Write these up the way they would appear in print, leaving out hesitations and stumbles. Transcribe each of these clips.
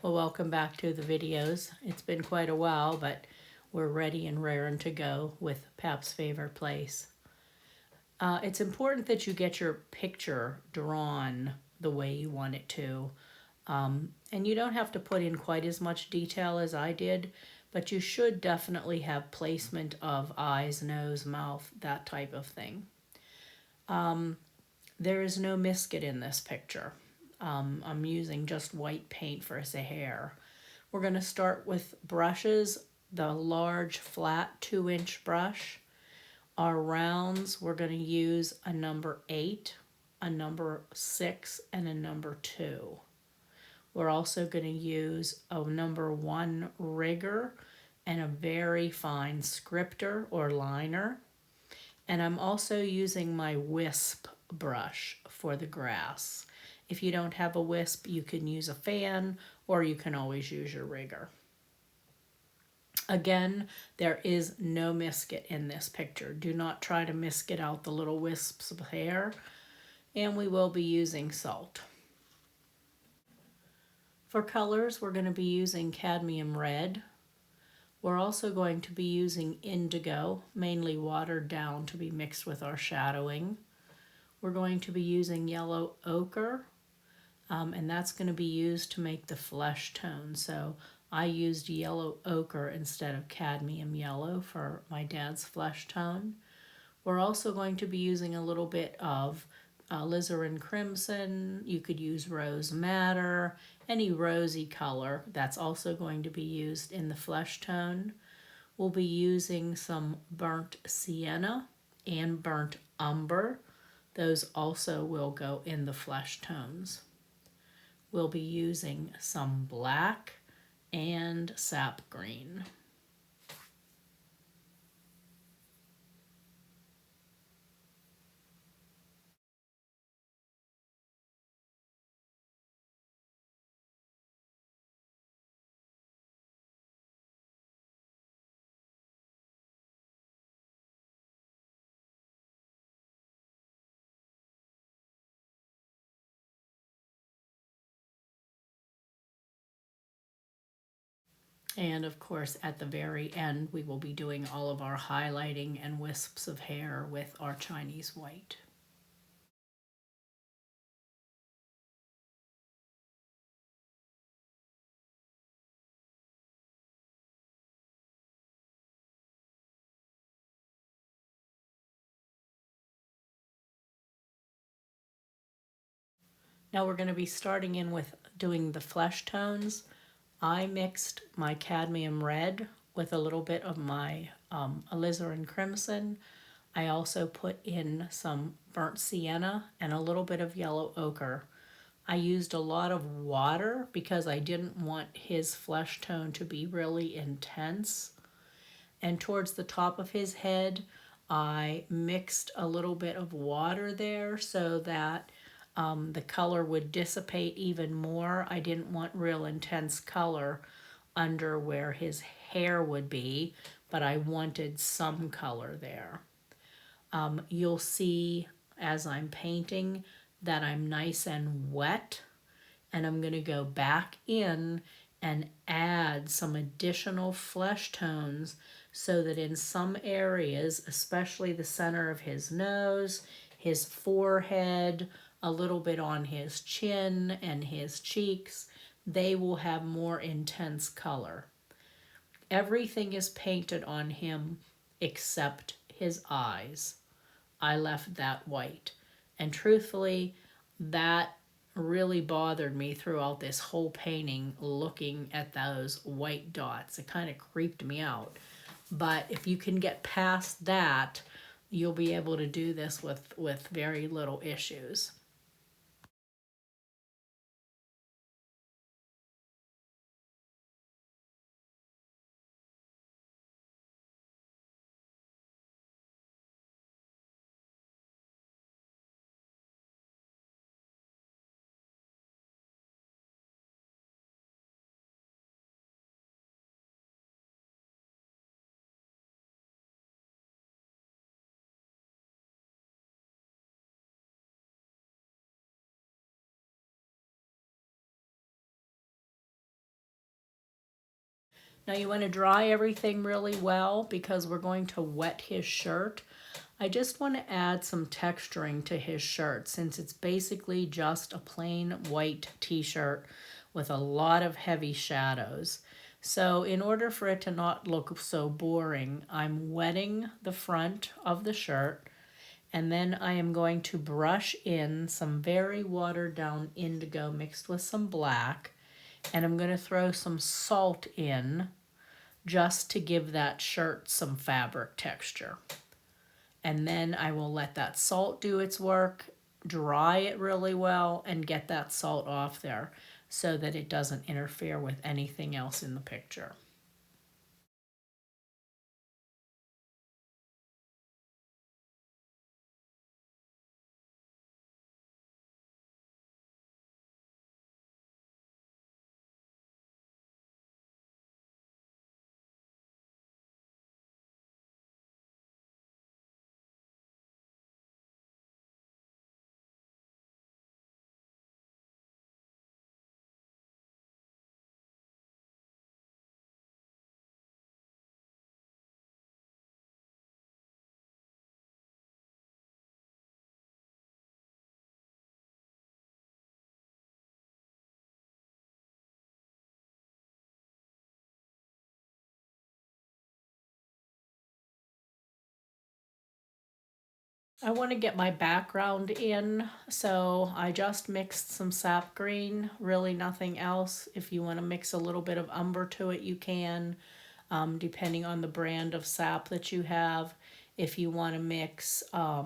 Well, welcome back to the videos. It's been quite a while, but we're ready and raring to go with Pap's Favorite Place. It's important that you get your picture drawn the way you want it to. And you don't have to put in quite as much detail as I did, but you should definitely have placement of eyes, nose, mouth, that type of thing. There is no misket in this picture. I'm using just white paint for his hair. We're going to start with brushes, the large flat 2-inch brush. Our rounds, we're going to use a number 8, a number 6, and a number 2. We're also going to use a number 1 rigger and a very fine scripter or liner. And I'm also using my wisp brush for the grass. If you don't have a wisp, you can use a fan or you can always use your rigger. Again, there is no misket in this picture. Do not try to misket out the little wisps of hair. And we will be using salt. For colors, we're going to be using cadmium red. We're also going to be using indigo, mainly watered down to be mixed with our shadowing. We're going to be using yellow ochre, and that's going to be used to make the flesh tone. So I used yellow ochre instead of cadmium yellow for my dad's flesh tone. We're also going to be using a little bit of alizarin crimson. You could use rose madder, any rosy color. That's also going to be used in the flesh tone. We'll be using some burnt sienna and burnt umber. Those also will go in the flesh tones. We'll be using some black and sap green. And of course, at the very end, we will be doing all of our highlighting and wisps of hair with our Chinese white. Now we're going to be starting in with doing the flesh tones. I mixed my cadmium red with a little bit of my alizarin crimson. I also put in some burnt sienna and a little bit of yellow ochre. I used a lot of water because I didn't want his flesh tone to be really intense. And towards the top of his head, I mixed a little bit of water there so that the color would dissipate even more. I didn't want real intense color under where his hair would be, but I wanted some color there. You'll see as I'm painting that I'm nice and wet, and I'm going to go back in and add some additional flesh tones so that in some areas, especially the center of his nose, his forehead, a little bit on his chin and his cheeks, they will have more intense color. Everything is painted on him except his eyes. I left that white. And truthfully, that really bothered me throughout this whole painting, looking at those white dots. It kind of creeped me out. But if you can get past that, you'll be able to do this with very little issues. Now you want to dry everything really well because we're going to wet his shirt. I just want to add some texturing to his shirt since it's basically just a plain white t-shirt with a lot of heavy shadows. So in order for it to not look so boring, I'm wetting the front of the shirt, and then I am going to brush in some very watered down indigo mixed with some black, and I'm going to throw some salt in just to give that shirt some fabric texture. And then I will let that salt do its work, dry it really well, and get that salt off there so that it doesn't interfere with anything else in the picture. I want to get my background in, so I just mixed some sap green, really nothing else. If you want to mix a little bit of umber to it, you can, depending on the brand of sap that you have. If you want to mix a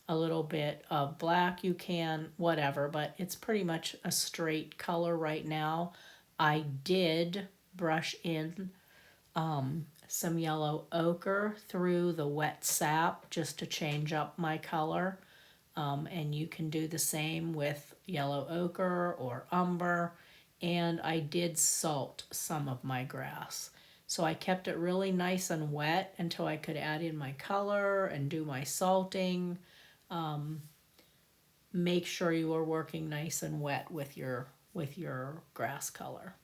little bit of black, you can, whatever, but it's pretty much a straight color right now. I did brush in some yellow ochre through the wet sap just to change up my color. And you can do the same with yellow ochre or umber. And I did salt some of my grass. So I kept it really nice and wet until I could add in my color and do my salting. Make sure you are working nice and wet with your grass color.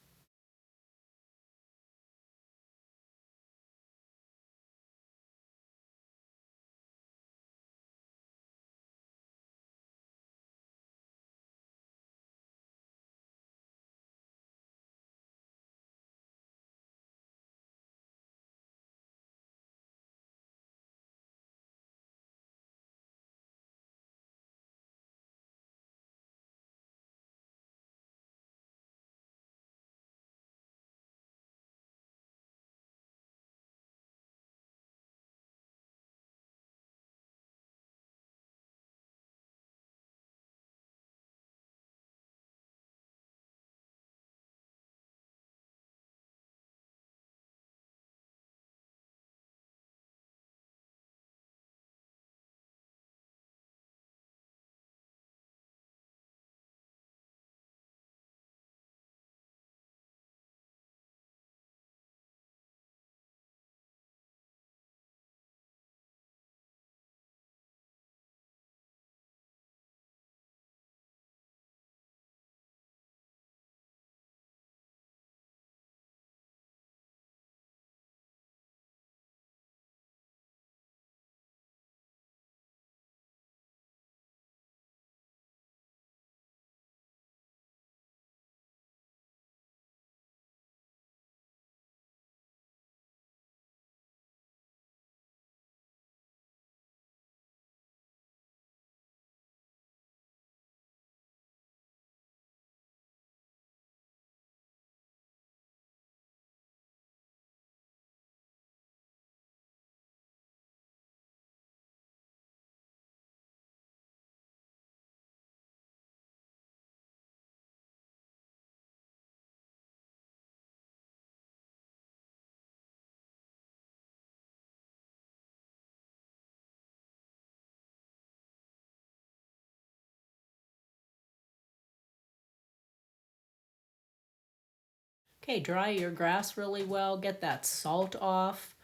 Okay, dry your grass really well, get that salt off,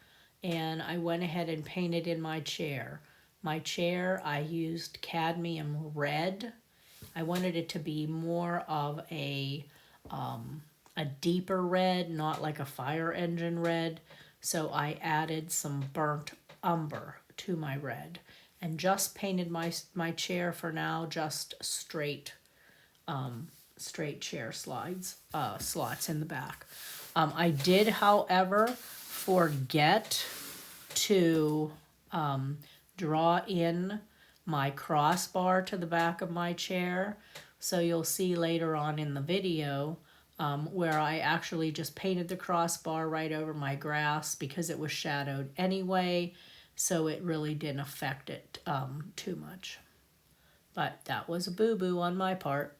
and I went ahead and painted in my chair. My chair, I used cadmium red. I wanted it to be more of a a deeper red, not like a fire engine red. So I added some burnt umber to my red and just painted my chair for now, just straight chair slots in the back. I did, however, forget to draw in my crossbar to the back of my chair. So you'll see later on in the video where I actually just painted the crossbar right over my grass because it was shadowed anyway. So it really didn't affect it too much. But that was a boo-boo on my part.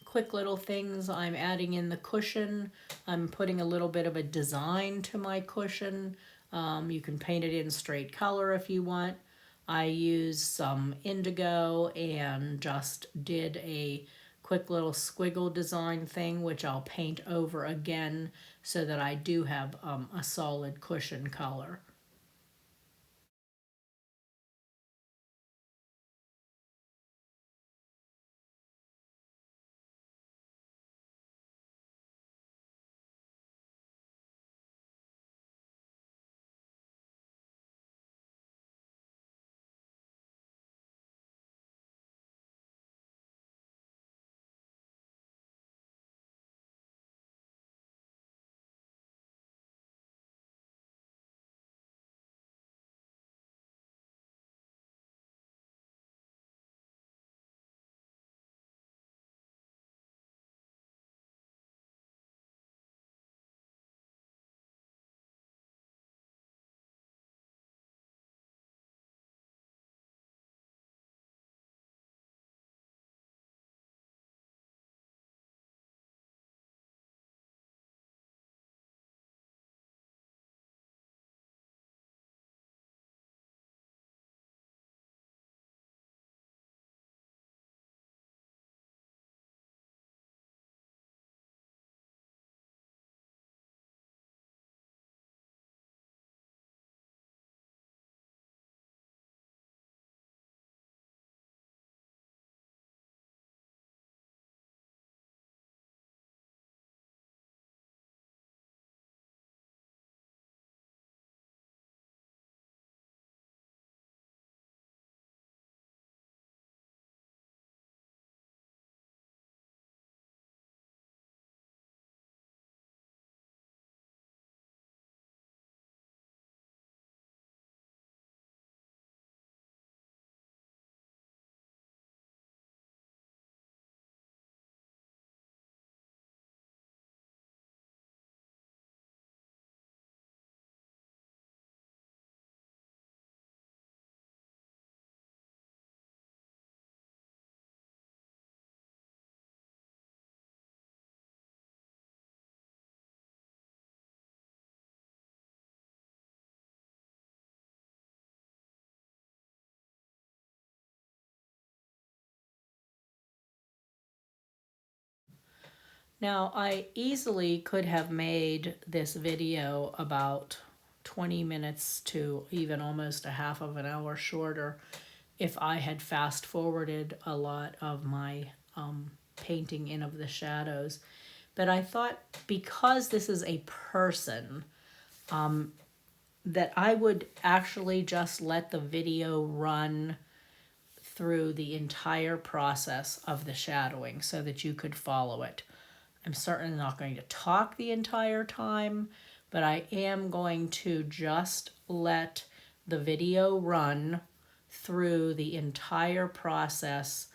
Quick little things, I'm adding in the cushion. I'm putting a little bit of a design to my cushion. You can paint it in straight color if you want. I used some indigo and just did a quick little squiggle design thing, which I'll paint over again so that I do have a solid cushion color. Now, I easily could have made this video about 20 minutes to even almost a half of an hour shorter if I had fast forwarded a lot of my painting in of the shadows. But I thought because this is a person, that I would actually just let the video run through the entire process of the shadowing so that you could follow it. I'm certainly not going to talk the entire time, but I am going to just let the video run through the entire process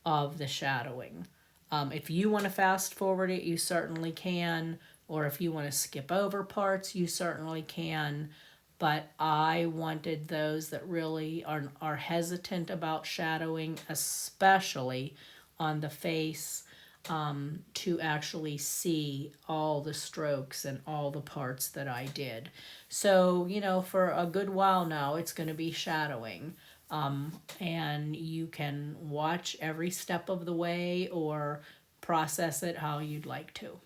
of the shadowing. If you want to fast forward it, you certainly can, or if you want to skip over parts, you certainly can. But I wanted those that really are hesitant about shadowing, especially on the face, to actually see all the strokes and all the parts that I did. So, you know, for a good while now, it's going to be shadowing. And you can watch every step of the way or process it how you'd like to.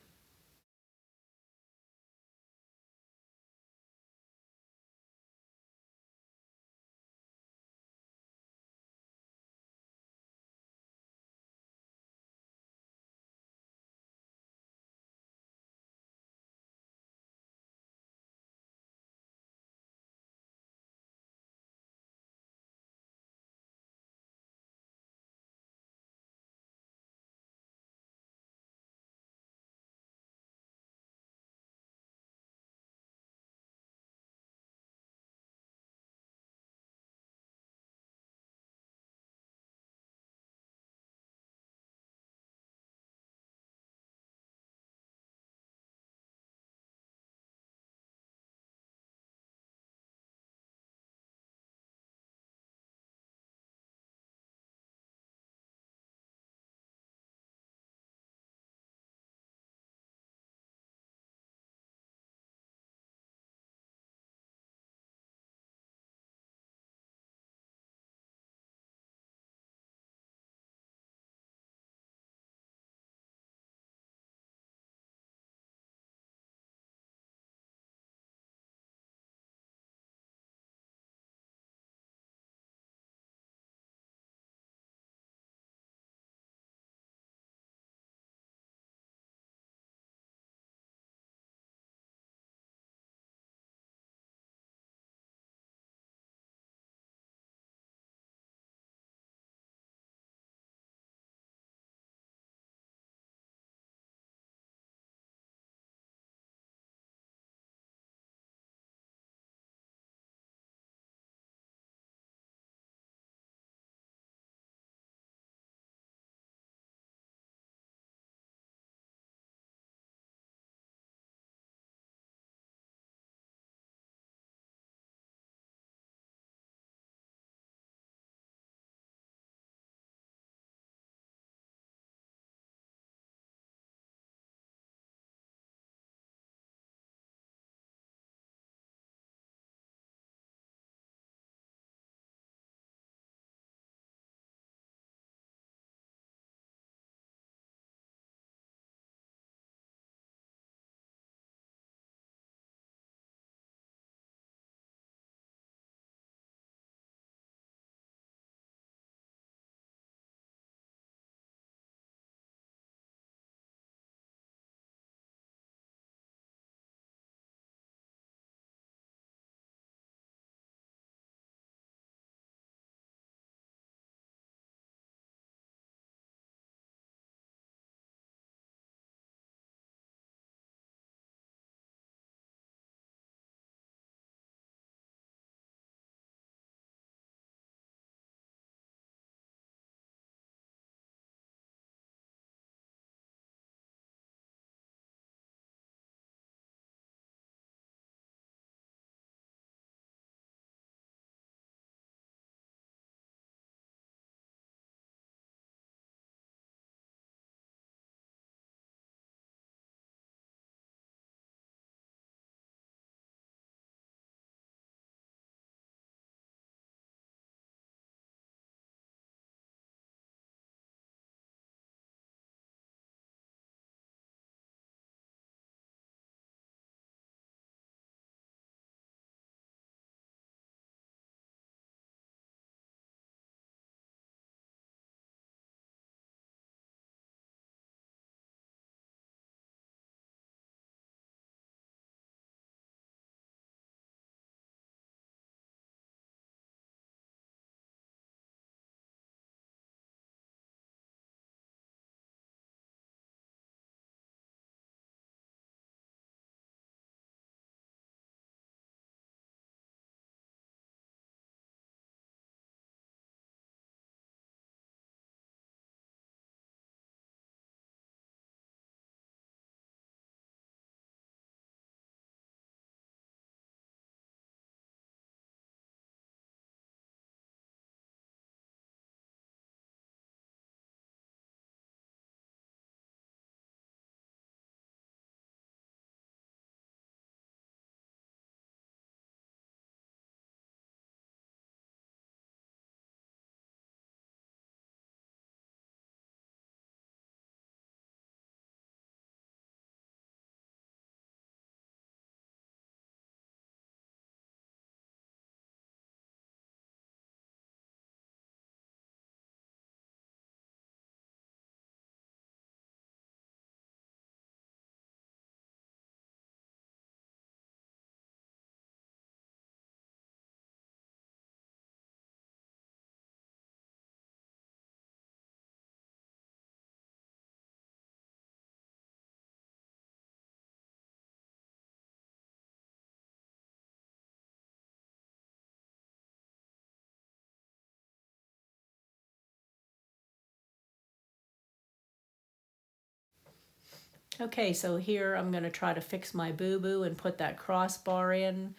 Okay, so here I'm going to try to fix my boo-boo and put that crossbar in.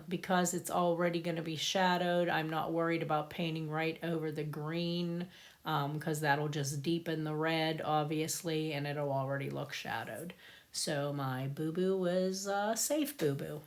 Because it's already going to be shadowed, I'm not worried about painting right over the green, because that'll just deepen the red, obviously, and it'll already look shadowed. So my boo-boo is safe boo-boo.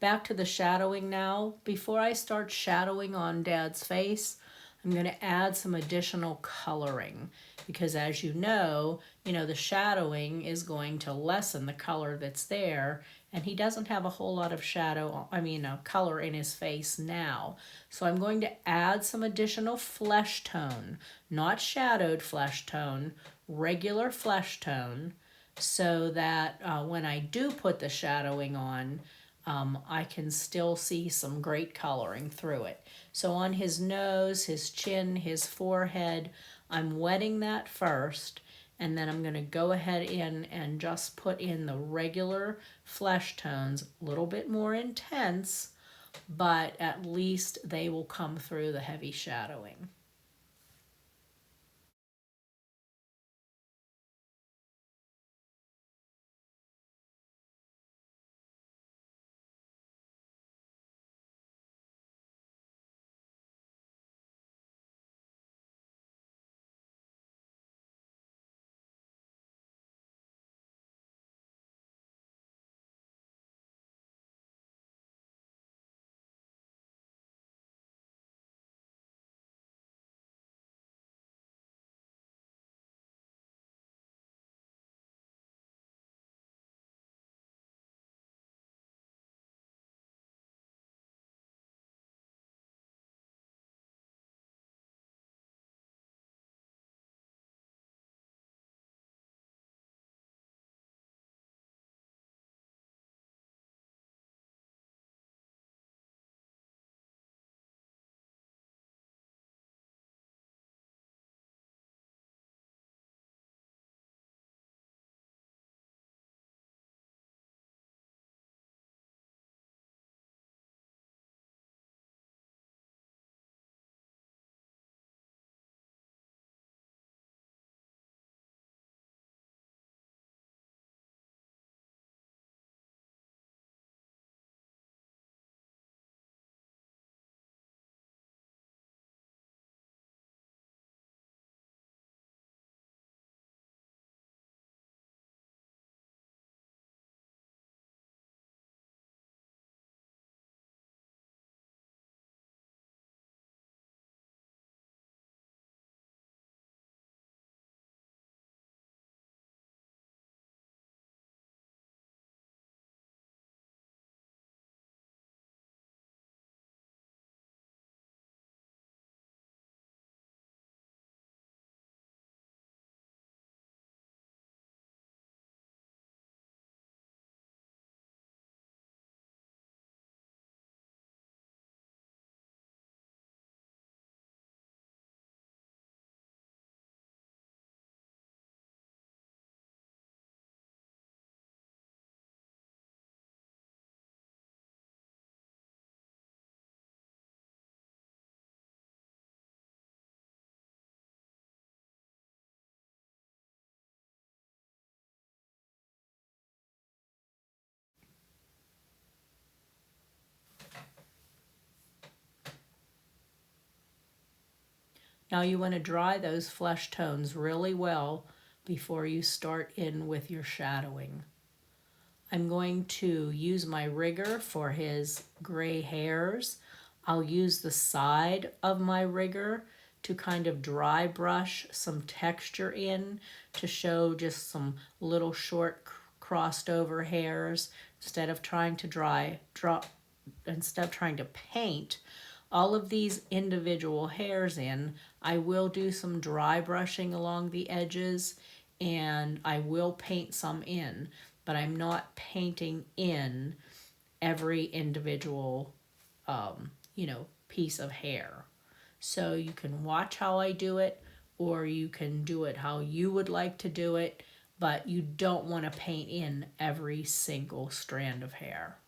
Back to the shadowing now. Before I start shadowing on Dad's face, I'm going to add some additional coloring because as you know, the shadowing is going to lessen the color that's there, and he doesn't have a whole lot of color in his face now. So I'm going to add some additional flesh tone, not shadowed flesh tone, regular flesh tone, so that when I do put the shadowing on, I can still see some great coloring through it. So on his nose, his chin, his forehead, I'm wetting that first, and then I'm going to go ahead in and just put in the regular flesh tones, a little bit more intense, but at least they will come through the heavy shadowing. Now you want to dry those flesh tones really well before you start in with your shadowing. I'm going to use my rigger for his gray hairs. I'll use the side of my rigger to kind of dry brush some texture in to show just some little short crossed over hairs instead of trying to instead of trying to paint all of these individual hairs in. I will do some dry brushing along the edges and I will paint some in, but I'm not painting in every individual, piece of hair. So you can watch how I do it, or you can do it how you would like to do it, but you don't want to paint in every single strand of hair.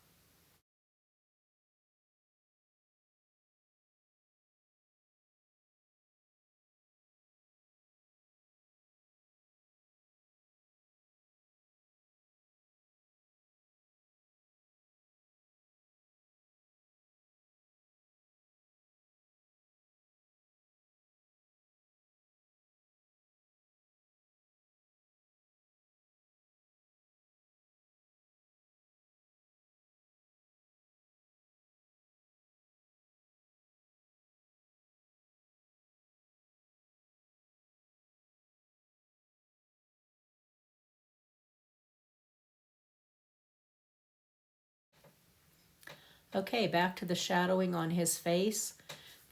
Okay, back to the shadowing on his face.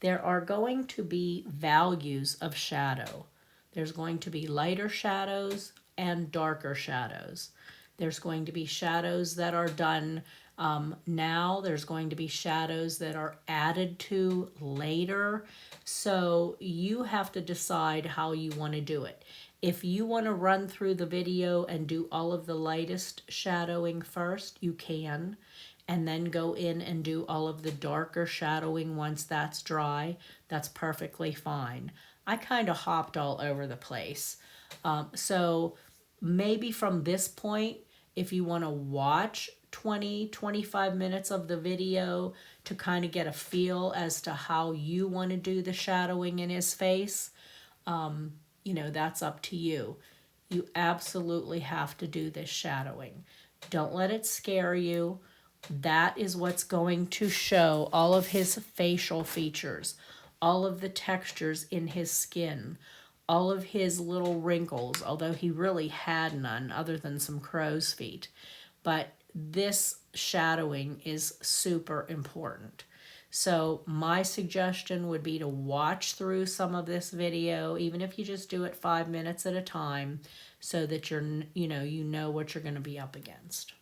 There are going to be values of shadow. There's going to be lighter shadows and darker shadows. There's going to be shadows that are done now. There's going to be shadows that are added to later. So you have to decide how you want to do it. If you want to run through the video and do all of the lightest shadowing first, you can, and then go in and do all of the darker shadowing once that's dry. That's perfectly fine. I kind of hopped all over the place. So maybe from this point, if you want to watch 20-25 minutes of the video to kind of get a feel as to how you want to do the shadowing in his face, that's up to you. You absolutely have to do this shadowing. Don't let it scare you. That is what's going to show all of his facial features, all of the textures in his skin, all of his little wrinkles, although he really had none other than some crow's feet. But this shadowing is super important. So my suggestion would be to watch through some of this video, even if you just do it 5 minutes at a time, so that you know what you're going to be up against.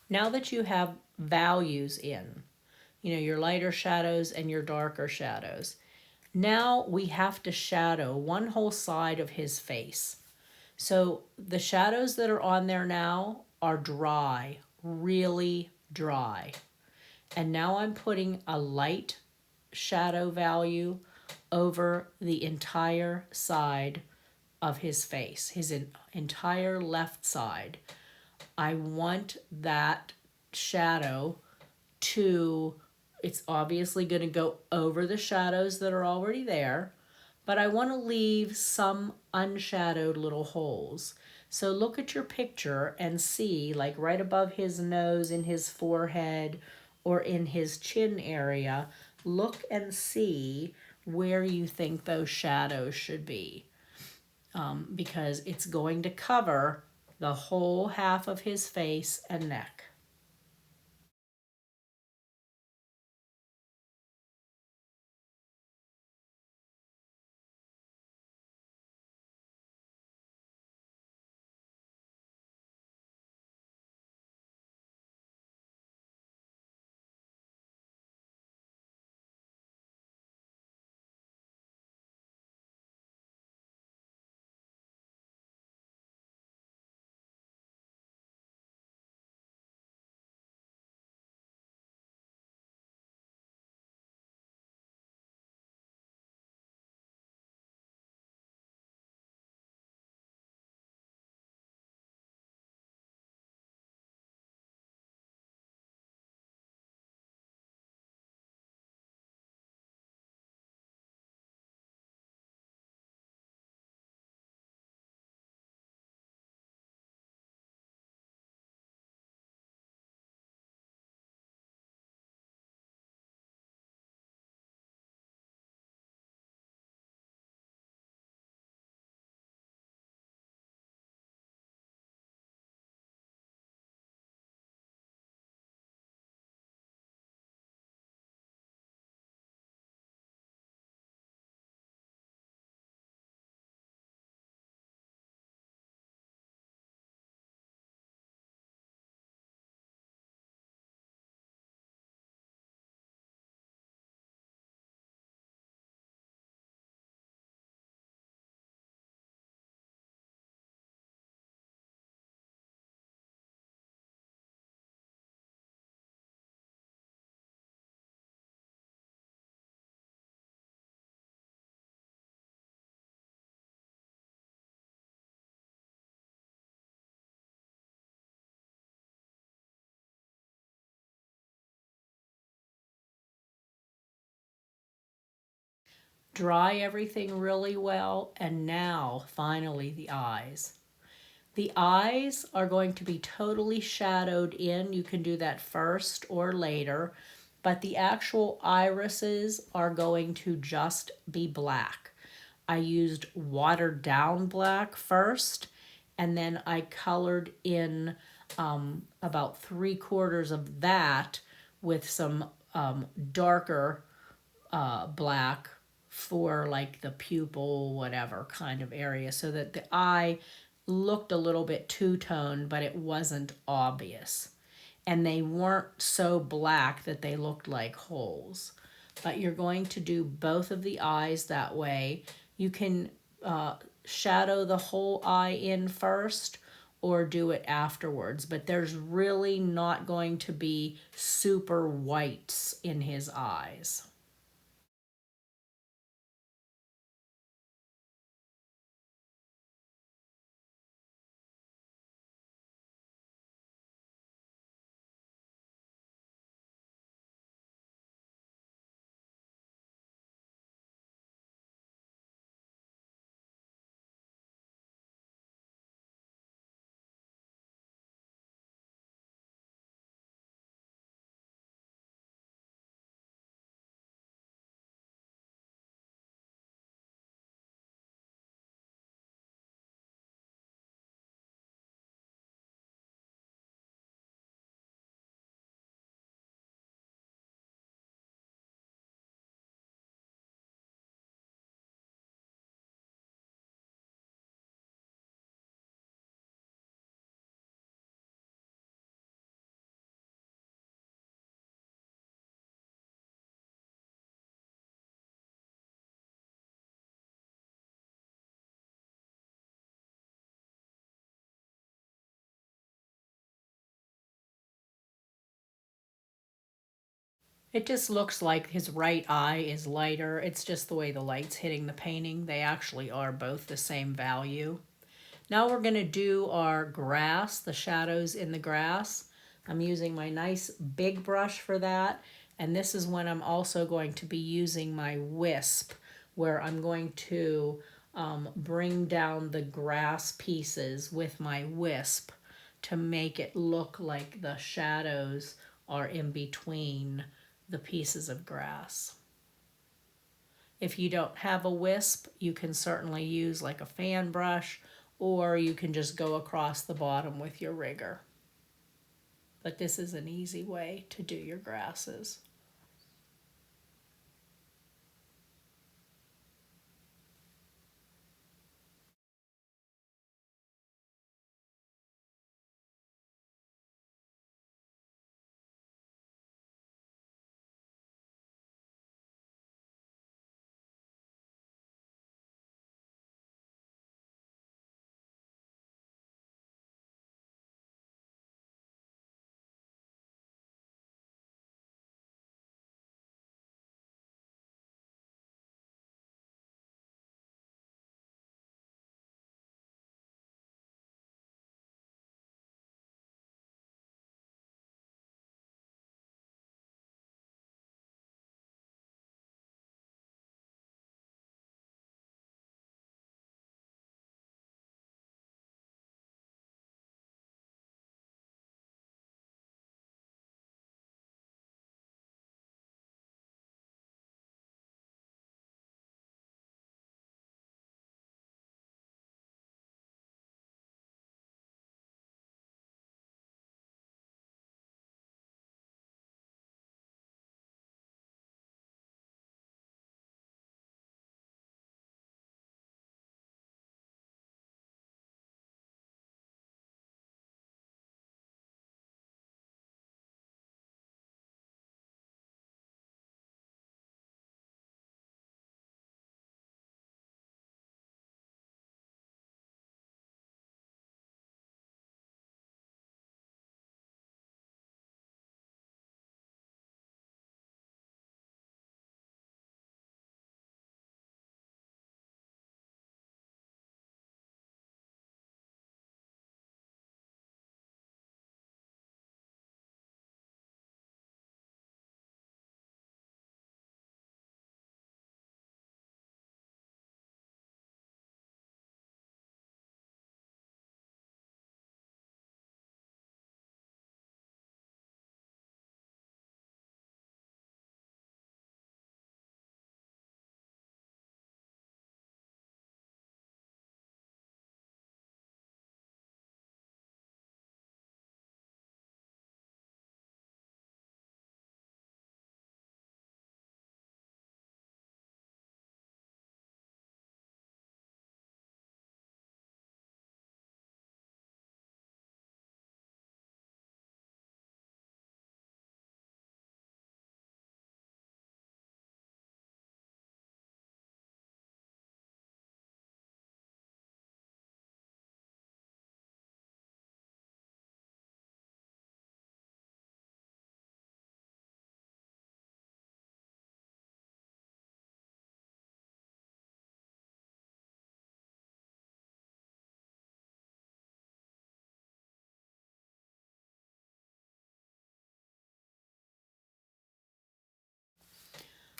Now that you have values in, your lighter shadows and your darker shadows, now we have to shadow one whole side of his face. So the shadows that are on there now are dry, really dry. And now I'm putting a light shadow value over the entire side of his face, his entire left side. I want that shadow to, it's obviously going to go over the shadows that are already there, but I want to leave some unshadowed little holes. So look at your picture and see, like right above his nose, in his forehead, or in his chin area, look and see where you think those shadows should be. Because it's going to cover the whole half of his face and neck. Dry everything really well, and now finally the eyes. The eyes are going to be totally shadowed in. You can do that first or later, but the actual irises are going to just be black. I used watered down black first, and then I colored in about 3/4 of that with some darker black for like the pupil, whatever kind of area, so that the eye looked a little bit two-toned, but it wasn't obvious. And they weren't so black that they looked like holes. But you're going to do both of the eyes that way. You can shadow the whole eye in first or do it afterwards, but there's really not going to be super whites in his eyes. It just looks like his right eye is lighter. It's just the way the light's hitting the painting. They actually are both the same value. Now we're going to do our grass, the shadows in the grass. I'm using my nice big brush for that. And this is when I'm also going to be using my wisp, where I'm going to bring down the grass pieces with my wisp to make it look like the shadows are in between the pieces of grass. If you don't have a wisp, you can certainly use like a fan brush, or you can just go across the bottom with your rigger. But this is an easy way to do your grasses.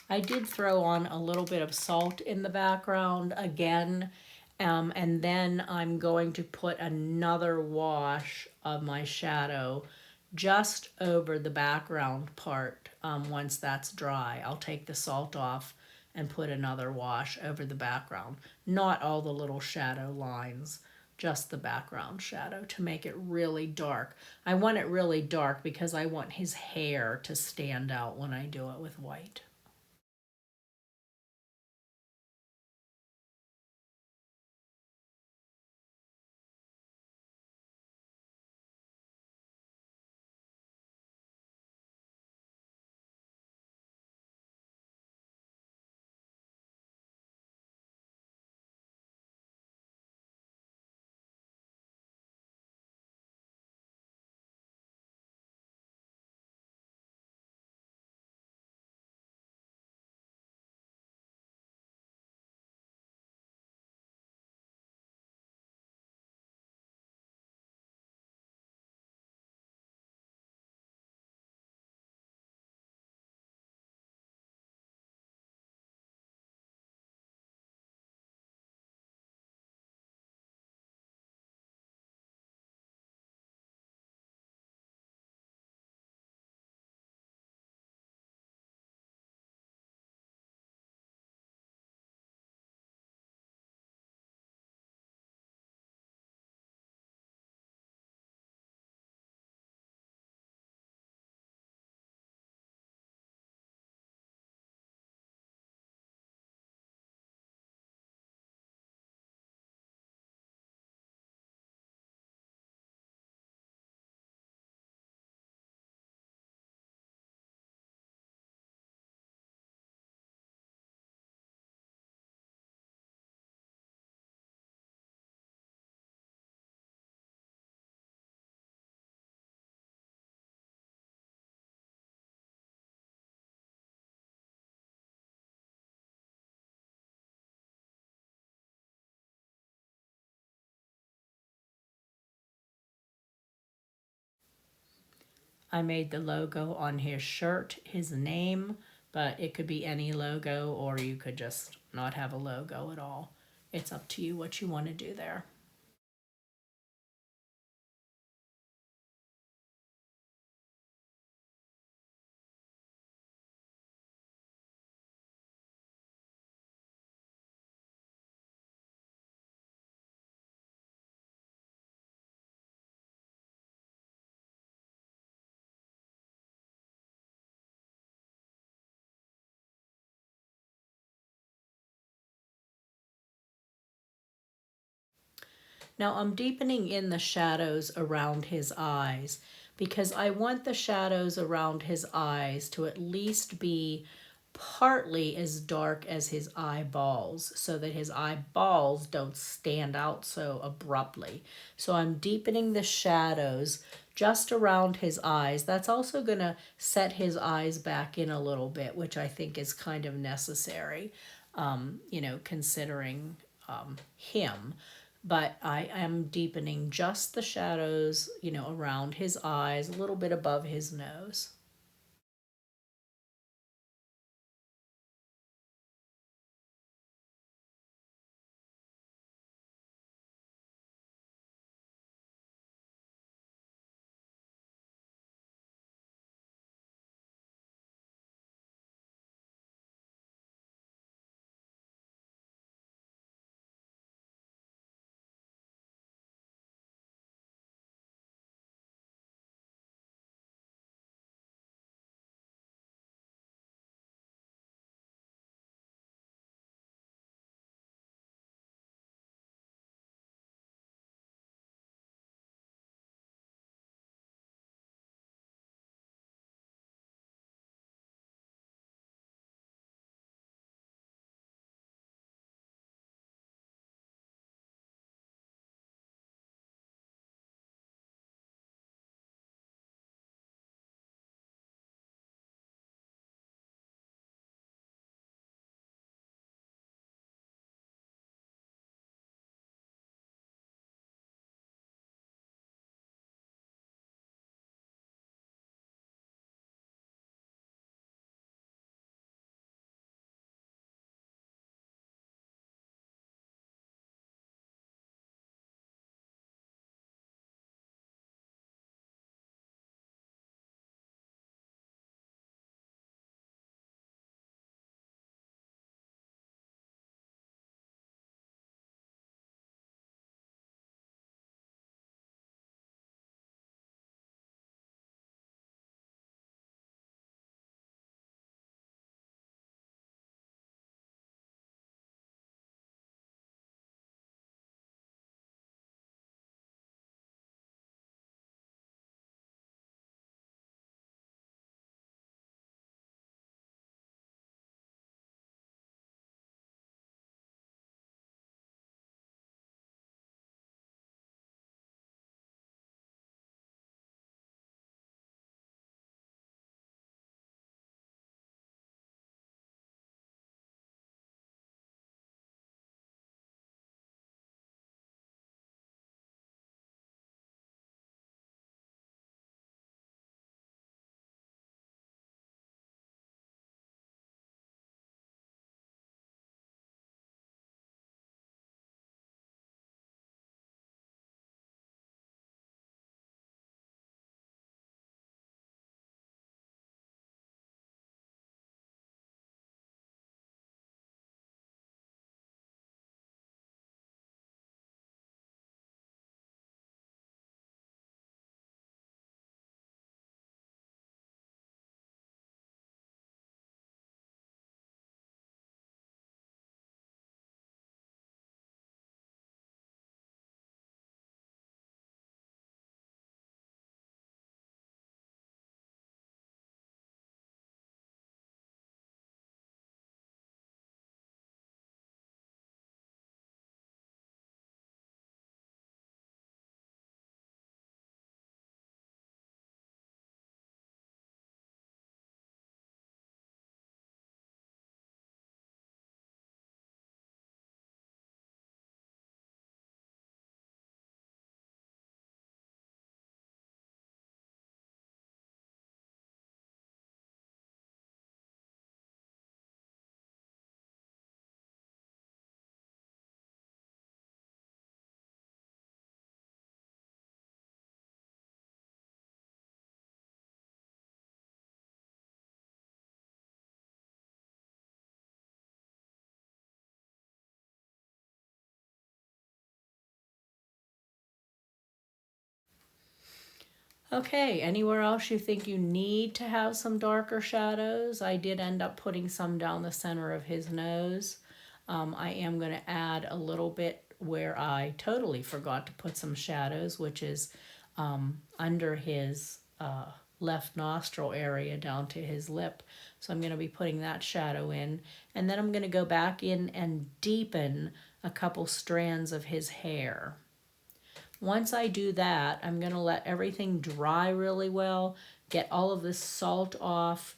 I did throw on a little bit of salt in the background again, and then I'm going to put another wash of my shadow just over the background part. Once that's dry, I'll take the salt off and put another wash over the background. Not all the little shadow lines, just the background shadow to make it really dark. I want it really dark because I want his hair to stand out when I do it with white. I made the logo on his shirt, his name, but it could be any logo, or you could just not have a logo at all. It's up to you what you want to do there. Now I'm deepening in the shadows around his eyes because I want the shadows around his eyes to at least be partly as dark as his eyeballs so that his eyeballs don't stand out so abruptly. So I'm deepening the shadows just around his eyes. That's also going to set his eyes back in a little bit, which I think is kind of necessary, considering him. But I am deepening just the shadows, around his eyes, a little bit above his nose. Okay, anywhere else you think you need to have some darker shadows? I did end up putting some down the center of his nose. I am going to add a little bit where I totally forgot to put some shadows, which is under his left nostril area down to his lip. So I'm going to be putting that shadow in. And then I'm going to go back in and deepen a couple strands of his hair. Once I do that, I'm going to let everything dry really well, get all of this salt off,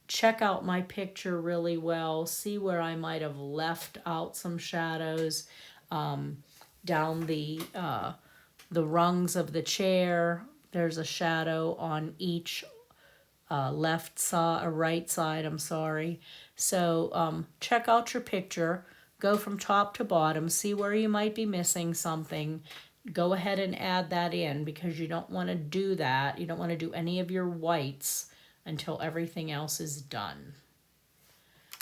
check out my picture really well, see where I might have left out some shadows down the rungs of the chair. There's a shadow on each left side or right side, I'm sorry. So check out your picture, go from top to bottom, see where you might be missing something. Go ahead and add that in because you don't want to do that. You don't want to do any of your whites until everything else is done.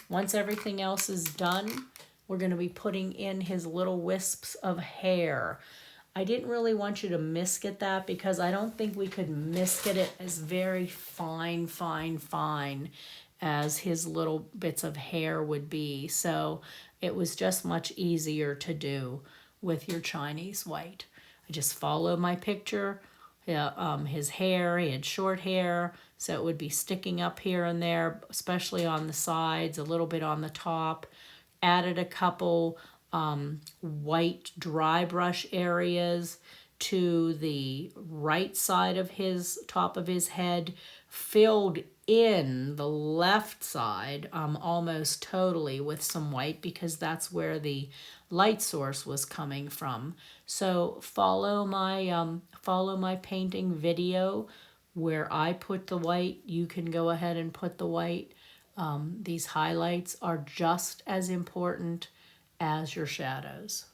Once everything else is done, we're going to be putting in his little wisps of hair. I didn't really want you to misket that because I don't think we could misket it as very fine, fine, fine as his little bits of hair would be. So it was just much easier to do with your Chinese white. I just follow my picture. His hair, he had short hair, so it would be sticking up here and there, especially on the sides, a little bit on the top. Added a couple white dry brush areas to the right side of his top of his head, filled in the left side almost totally with some white because that's where the light source was coming from. So follow my painting video where I put the white. You can go ahead and put the white. These highlights are just as important as your shadows.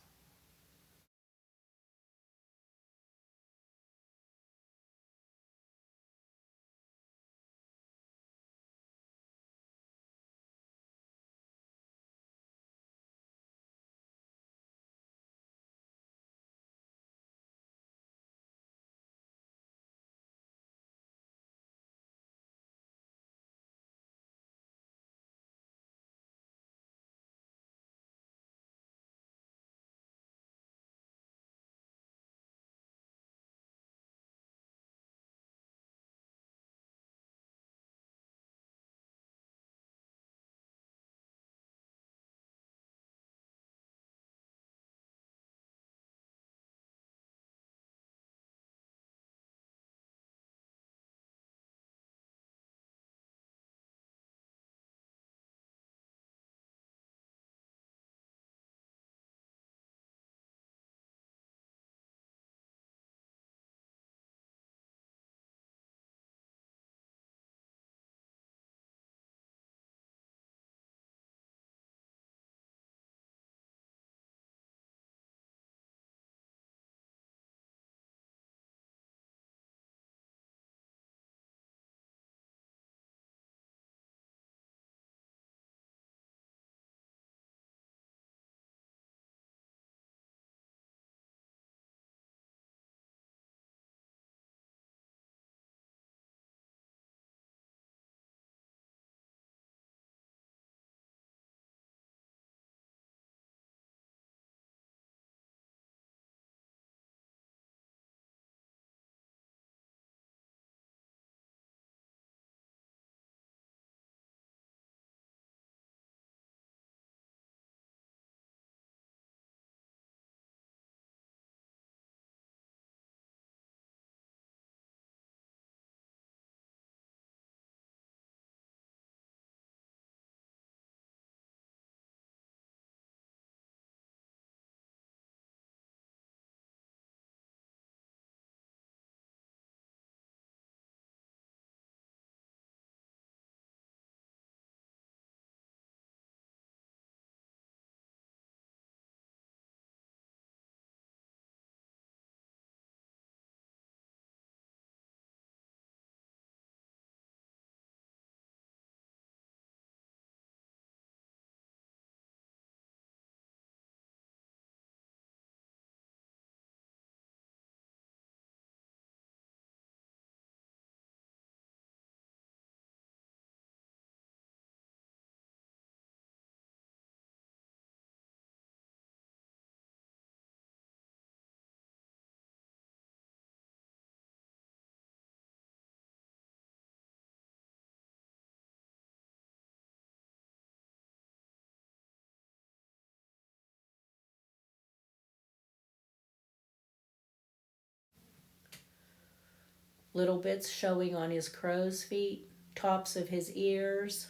little bits showing on his crow's feet, tops of his ears,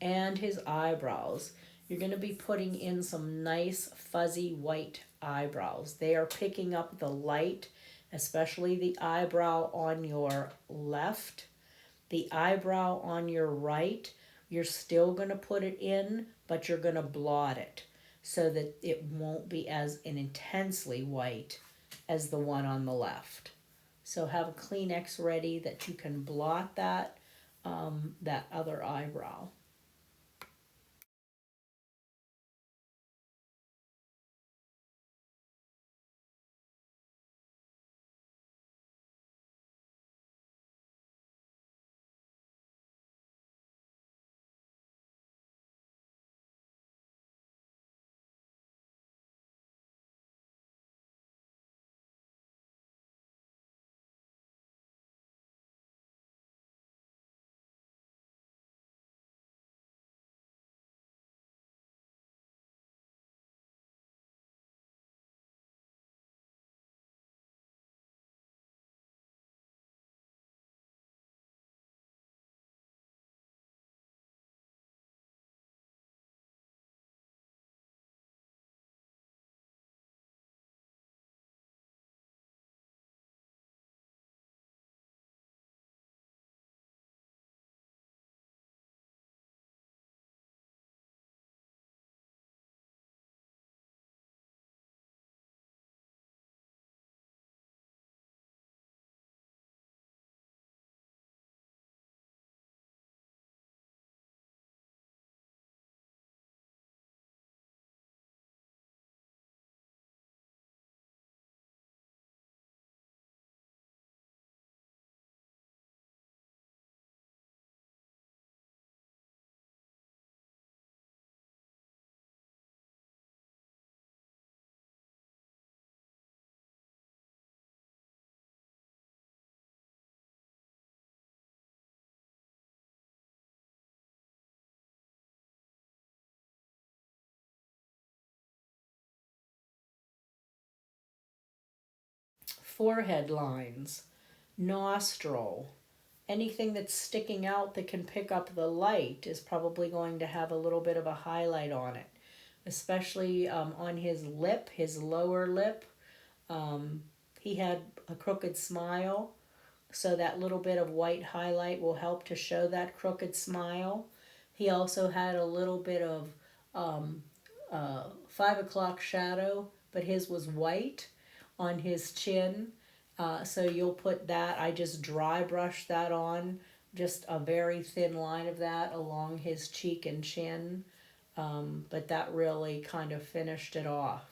and his eyebrows. You're going to be putting in some nice fuzzy white eyebrows. They are picking up the light, especially the eyebrow on your left. The eyebrow on your right, you're still going to put it in, but you're going to blot it so that it won't be as intensely white as the one on the left. So have a Kleenex ready that you can blot that other eyebrow. Forehead lines, nostril, anything that's sticking out that can pick up the light is probably going to have a little bit of a highlight on it, especially on his lip, his lower lip. Um, he had a crooked smile, so that little bit of white highlight will help to show that crooked smile. He also had a little bit of 5 o'clock shadow, but his was white on his chin. So you'll put that, I just dry brush that on, just a very thin line of that along his cheek and chin. But that really kind of finished it off.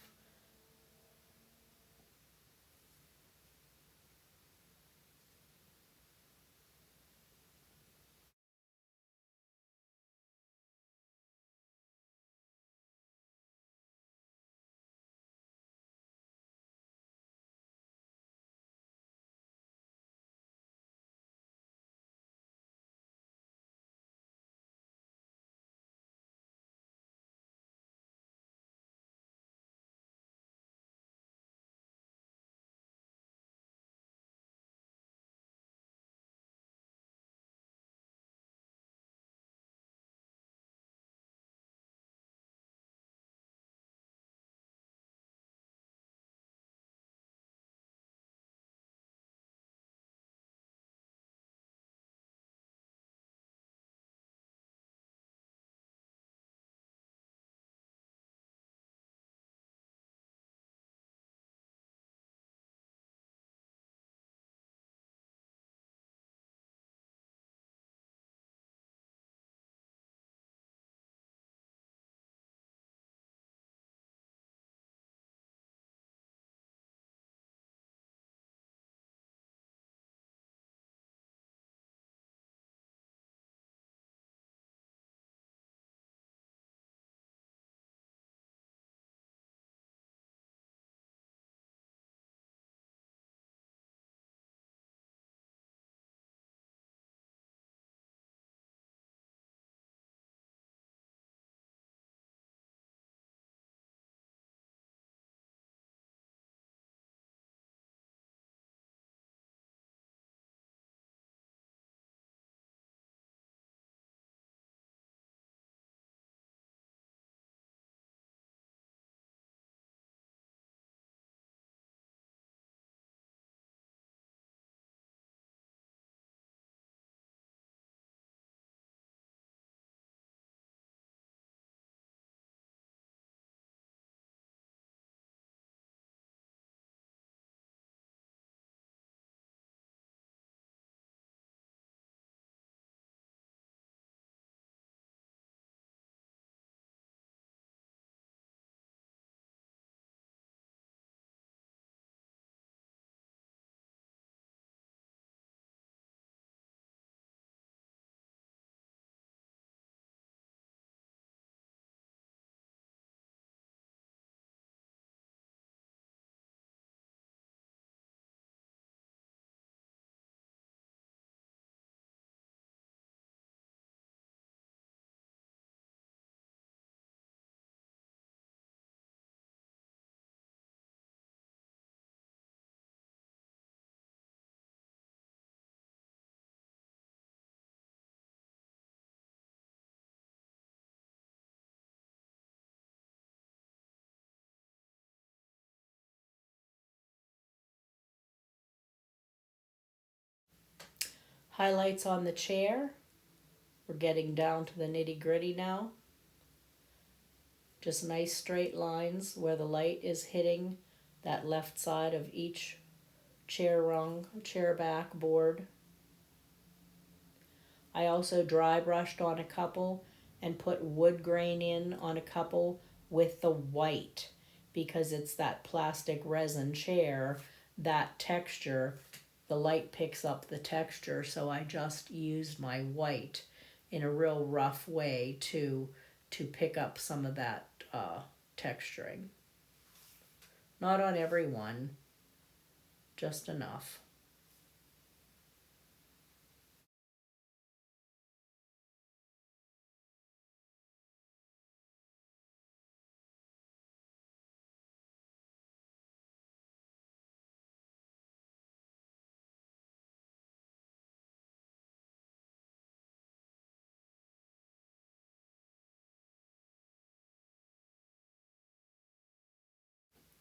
Highlights on the chair. We're getting down to the nitty-gritty now. Just nice straight lines where the light is hitting that left side of each chair rung, chair back board. I also dry brushed on a couple and put wood grain in on a couple with the white, because it's that plastic resin chair, that texture, the light picks up the texture, so I just used my white in a real rough way to pick up some of that texturing. Not on every one, just enough.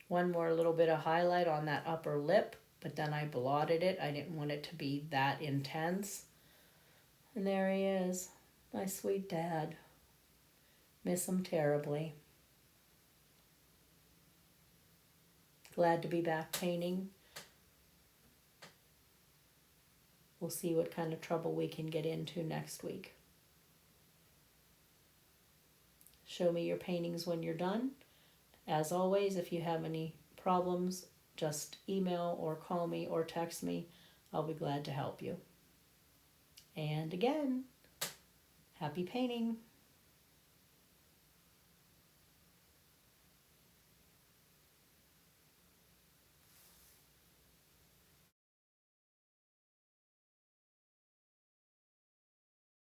One more little bit of highlight on that upper lip, but then I blotted it. I didn't want it to be that intense. And there he is, my sweet dad. Miss him terribly. Glad to be back painting. We'll see what kind of trouble we can get into next week. Show me your paintings when you're done. As always, if you have any problems, just email or call me or text me. I'll be glad to help you. And again, happy painting.